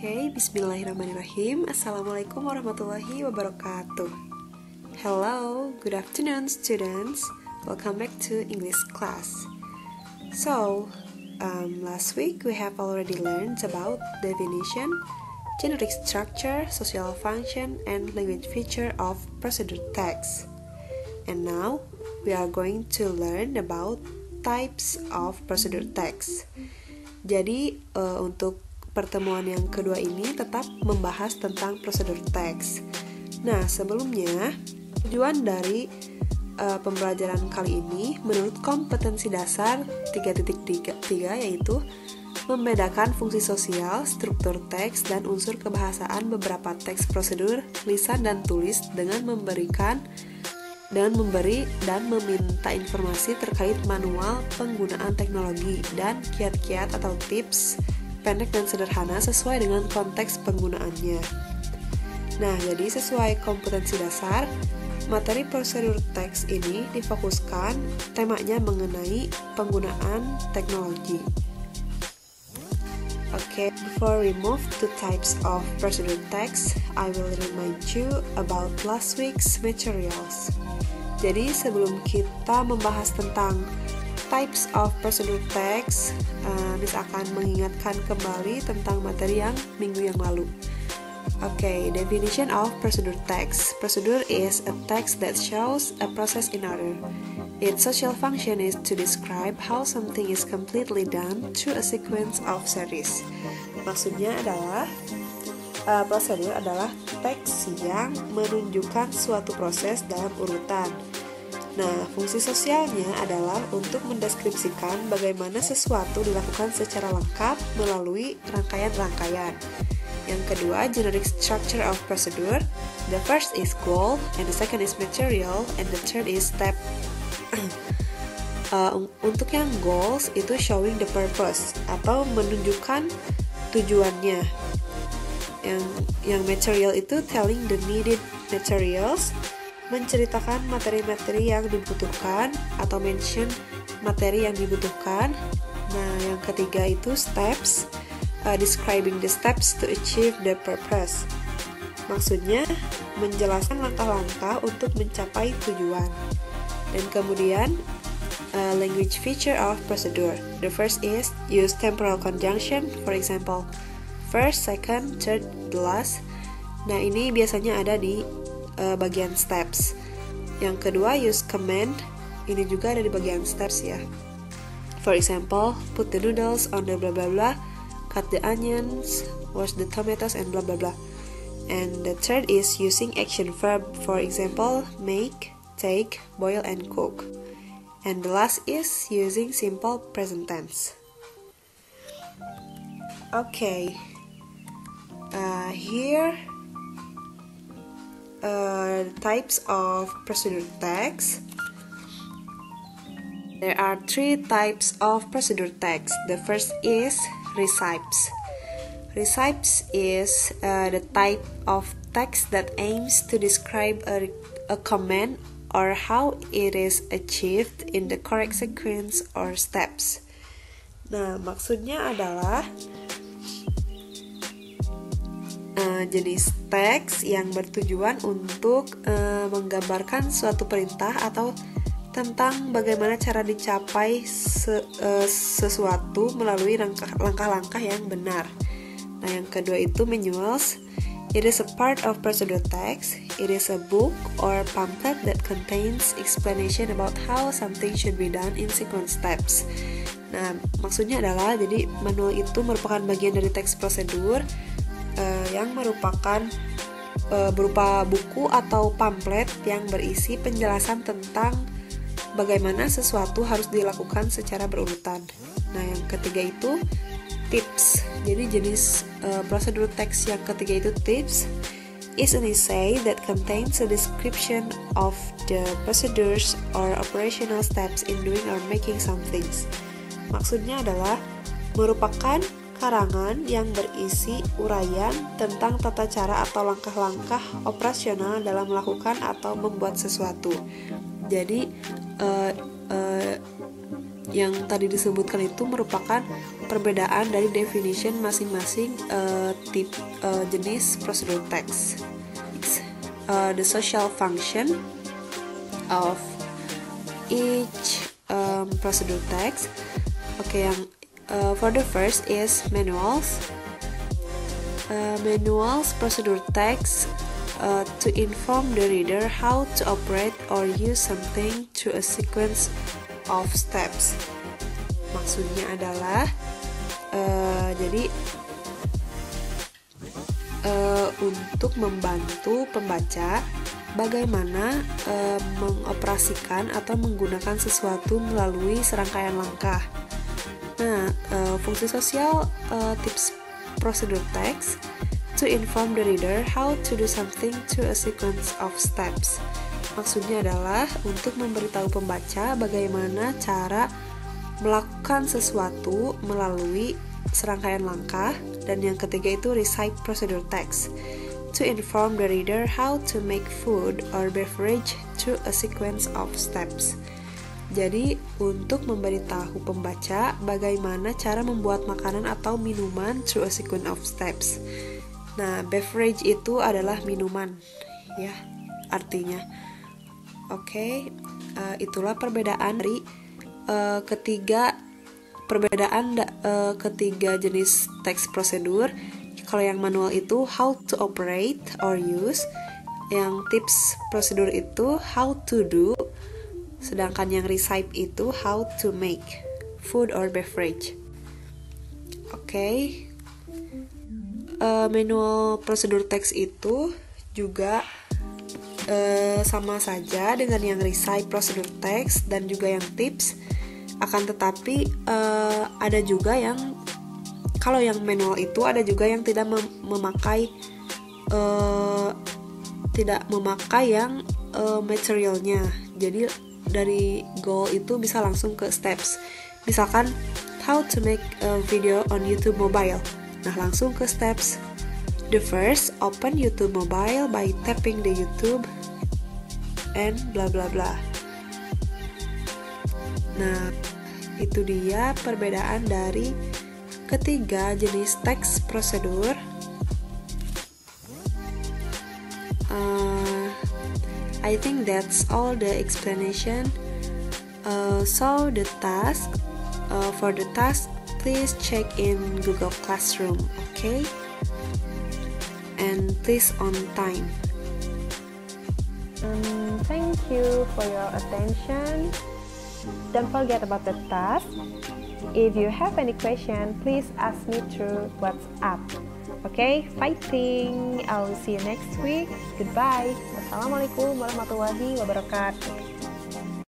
Oke, bismillahirrahmanirrahim. Assalamualaikum warahmatullahi wabarakatuh. Hello, good afternoon students. Welcome back to English class. So, last week we have already learned about definition, generic structure, social function, and language feature of procedure text. And now, we are going to learn about types of procedure text. Jadi, untuk pertemuan yang kedua ini tetap membahas tentang prosedur teks. Nah, sebelumnya tujuan dari pembelajaran kali ini menurut kompetensi dasar 3.3 yaitu membedakan fungsi sosial, struktur teks, dan unsur kebahasaan beberapa teks prosedur, lisan dan tulis dengan memberi dan meminta informasi terkait manual penggunaan teknologi dan kiat-kiat atau tips pendek dan sederhana sesuai dengan konteks penggunaannya. Nah, jadi sesuai kompetensi dasar, materi prosedur teks ini difokuskan temanya mengenai penggunaan teknologi. Okay, before we move to types of procedure text, I will remind you about last week's materials. Jadi sebelum kita membahas tentang types of procedure text, Miss akan mengingatkan kembali tentang materi yang minggu yang lalu. Okay, definition of procedure text. Procedure is a text that shows a process in order. Its social function is to describe how something is completely done through a sequence of series. Maksudnya adalah prosedur adalah teks yang menunjukkan suatu proses dalam urutan. Nah, fungsi sosialnya adalah untuk mendeskripsikan bagaimana sesuatu dilakukan secara lengkap melalui rangkaian-rangkaian. Yang kedua, generic structure of procedure. The first is goal, and the second is material, and the third is step. Untuk yang goals itu showing the purpose atau menunjukkan tujuannya. Yang material itu telling the needed materials, menceritakan materi-materi yang dibutuhkan atau mention materi yang dibutuhkan. Nah, yang ketiga itu steps, describing the steps to achieve the purpose. Maksudnya menjelaskan langkah-langkah untuk mencapai tujuan. Dan kemudian language feature of procedure. The first is use temporal conjunction, for example first, second, third, the last. Nah, ini biasanya ada di bagian steps. Yang kedua, use command. Ini juga ada di bagian steps ya. For example, put the noodles on the blah blah blah, cut the onions, wash the tomatoes, and blah blah blah. And the third is using action verb. For example, make, take, boil, and cook. And the last is using simple present tense. Okay. Here types of procedure text. There are three types of procedure text. The first is recipes. Recipes is the type of text that aims to describe a command or how it is achieved in the correct sequence or steps. Nah, maksudnya adalah jenis teks yang bertujuan untuk menggambarkan suatu perintah atau tentang bagaimana cara dicapai sesuatu melalui langkah-langkah yang benar. Nah, yang kedua itu manuals. It is a part of procedure text. It is a book or pamphlet that contains explanation about how something should be done in sequence steps. Nah, maksudnya adalah jadi manual itu merupakan bagian dari teks prosedur yang merupakan berupa buku atau pamflet yang berisi penjelasan tentang bagaimana sesuatu harus dilakukan secara berurutan. Nah, yang ketiga itu tips. Jadi jenis prosedur teks yang ketiga itu tips is an essay that contains a description of the procedures or operational steps in doing or making some things. Maksudnya adalah merupakan karangan yang berisi uraian tentang tata cara atau langkah-langkah operasional dalam melakukan atau membuat sesuatu. Jadi yang tadi disebutkan itu merupakan perbedaan dari definition masing-masing jenis prosedur text. The social function of each prosedur text. Yang for the first is manuals. Manuals prosedur text to inform the reader how to operate or use something through a sequence of steps. Maksudnya adalah jadi untuk membantu pembaca bagaimana mengoperasikan atau menggunakan sesuatu melalui serangkaian langkah. Nah, fungsi sosial tips prosedur text to inform the reader how to do something through a sequence of steps. Maksudnya adalah untuk memberitahu pembaca bagaimana cara melakukan sesuatu melalui serangkaian langkah. Dan yang ketiga itu recite procedure text to inform the reader how to make food or beverage through a sequence of steps. Jadi untuk memberitahu pembaca bagaimana cara membuat makanan atau minuman through a sequence of steps. Nah, beverage itu adalah minuman, ya artinya. Itulah perbedaan dari ketiga jenis teks prosedur. Kalau yang manual itu how to operate or use, yang tips prosedur itu how to do, sedangkan yang recite itu how to make food or beverage. Manual prosedur teks itu juga sama saja dengan yang recite prosedur teks dan juga yang tips. Akan tetapi ada juga yang kalau yang manual itu ada juga yang tidak memakai yang materialnya. Jadi dari goal itu bisa langsung ke steps. Misalkan how to make a video on YouTube mobile. Nah, langsung ke steps. The first, open YouTube mobile by tapping the YouTube and bla bla bla. Nah, itu dia perbedaan dari ketiga jenis teks prosedur. I think that's all the explanation. So the task, for the task, please check in Google Classroom, okay? And please on time. Thank you for your attention. Don't forget about the task. If you have any question, please ask me through WhatsApp. Okay, fighting. I will see you next week. Goodbye. Wassalamualaikum warahmatullahi wabarakatuh.